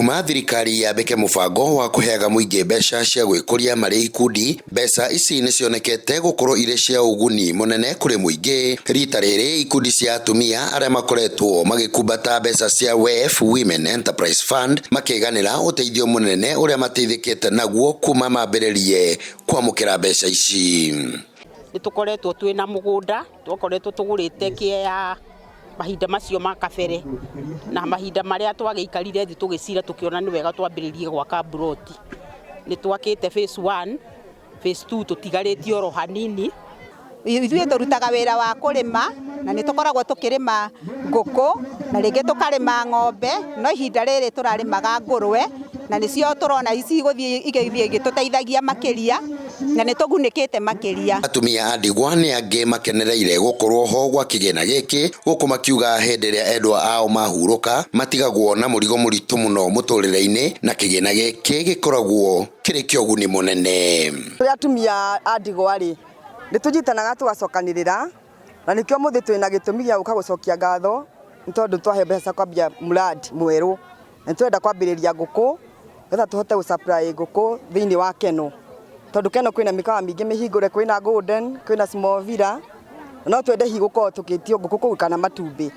Kuma thirikari yambike mubango wa kuheaga muingi mbeca cia gwikuria mari ikundi, mbeca ici ni cionekete gukorwo ire cia uguni munene kuri muingi. Rita riri ikundi cia atumia aria makoretwo magikumbata mbeca cia WEF Women Enterprise Fund makiganira uteithio munene uria mateithikite naguo kuma mambiririe kwamukira mbeca ici. Nitukoretwo twina mugunda, tukoretwo tugurite kia mahinda macio makabere na mahinda maria twagiikarire thi tugicira tukiona ni wega twambiririe gwaka broti. Ni twakite phase 1, phase 2 tutigaritie oro hanini. Ithuĩ turutaga wĩra wa kurima na nĩ tukoragwo tukirima nguku na ringi tukarima ng'ombe, no ihinda rĩrĩ turarimaga ngũrwe na nĩcio turona ici igĩthie igĩtũteithagia makiria na nĩ tugunĩkĩte makiria. Atumia a ndigwa nĩ angĩ makenereire gukorwo ho gwa kĩgĩna gĩkĩ, gũkũ makiuga hĩndĩ ĩrĩa endwa ao mahurũka matigagwo na mũrigo mũritũ mũno mũtũrĩre-inĩ, na kĩgĩna gĩkĩ gĩkoragwo kĩrĩ kĩoguni mũnene. Atumia a ndigwa rĩ nĩ tũnyitanaga tũgacokanĩrĩra na nĩkĩo mũthĩ twĩna gĩtũmi gĩa gũka gũcokia ngatho nĩ tondũ twahe mbeca kwambia muradi mwerũ na twenda kwambĩrĩria ngũkũ getha tũhote gũsupply ngũkũ thĩinĩ wa Keno, tondũ Keno kwĩna mĩkawa mingĩ mĩhingũre, kwĩna Golden, kwĩna Small Villa, no twende hi gũkorwo tũkĩtio ngũkũ kũu kana matumbĩ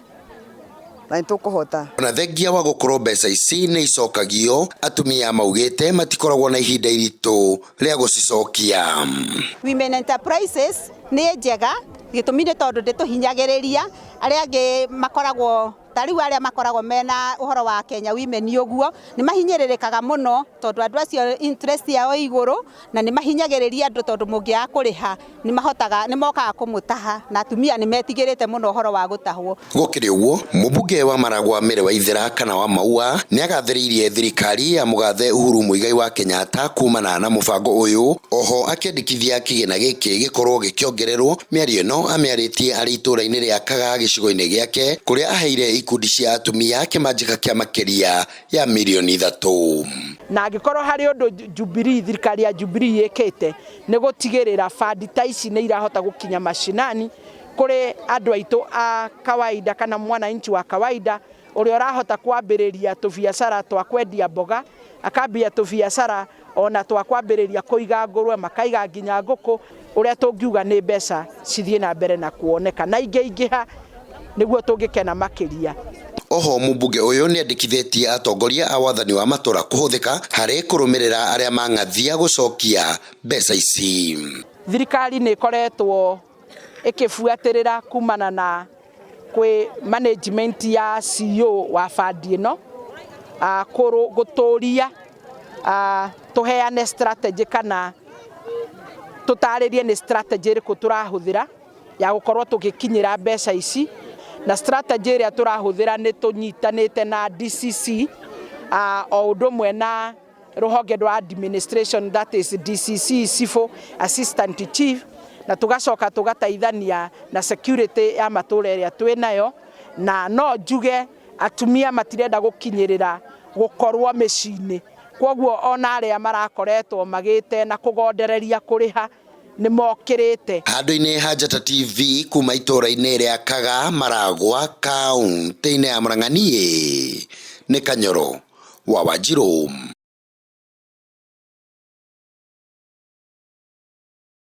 na nĩ tũkũhota. Ona thengia wa gũkorwo mbeca ici nĩ icokagio, atumia maugĩte matikoragwo na ihinda iritũ rĩa gũcicokia. Women Enterprises nĩ njega gĩtũmi nĩ tondũ ndĩtũhinyagĩrĩria arĩa angĩ makoragwo tariu arĩa makoragwo mena uhoro wa Kenya Women ũguo nĩ mahinyĩrĩrĩkaga mũno tondũ andũ acio interest yao igũrũ na nĩ mahinyagĩrĩria andũ tondũ mũngĩaga kũrĩha nĩ mokaga kũmũtaha na atumia nĩ metigĩrĩte mũno uhoro wa gũtahwo. Gũkĩrĩ ũguo, mũmbunge wa Maragwa Mary Waithera kana wa Maua nĩ agathĩrĩirie thirikari ya mũgathe Uhuru Muigai wa Kenyatta kumana na mũbango ũyũ, oho akĩendekithia kĩgĩna gĩkĩ gĩkorwo gĩkĩongererwo. Mĩario ĩno amĩarĩtie arĩ itũra-inĩ rĩa Kaga gĩcigo-inĩ gĩake kũrĩa aheire ikundi cia atumia kĩmanjĩka kĩa makĩria ya mirioni 3. Na angĩkorwo harĩ ũndũ Jubilee, thirikari ya Jubilee ĩkĩte nĩ gũtigĩrĩra fund ta ici nĩ irahota gũkinya mashinani kũrĩ andũ aitũ a kawaida kana mwananchi wa kawaida ũrĩa ũrahota kwambĩrĩria tũbiacara twa kwendia mboga, akambia tũbiacara ona twa kwambĩrĩria kũiga ngũrwe, makaiga nginya ngũkũ, ũrĩa tũngiuga nĩ mbeca cithiĩ na mbere na kuoneka na ingĩha nĩguo tũngĩkena makiria. Oho mũmbunge ũyũ nĩ andĩkithĩtie atongoria a wathani wa matũra kũhũthĩka harĩ kũrũmĩrĩra arĩa mang'athia gũcokia mbeca ici. Thirikari nĩ ĩkoretwo ĩkĩbuatĩrĩra kumana na kwĩ management ya CEO wa fund ĩno gũtũria tũheane strategy kana tũtarĩrie nĩ strategy ĩrĩkũ tũrahũthĩra ya gũkorwo tũgĩkinyĩra mbeca ici, na strategy ĩrĩa tũrahũthĩra nĩ tũnyitanĩte na DCC o ũndũ ũmwe na rũhonge rwa administration, that is DCC Civil Assistant Chief, na tugacoka tũgateithania na security ya matũra ĩrĩa twĩnayo. Na no njuge atumia matirenda gũkinyĩrĩra gũkorwo mĩciĩ-inĩ, kwoguo ona arĩa marakoretwo magĩte na kũgondereria kũrĩha nĩ mokĩrĩte. Handũ-inĩ ha Njata TV kuma itũra-inĩ rĩa Kaga, Maragwa, kaunti-inĩ ya Murang'a, nĩ Kanyoro wa Wanjiru.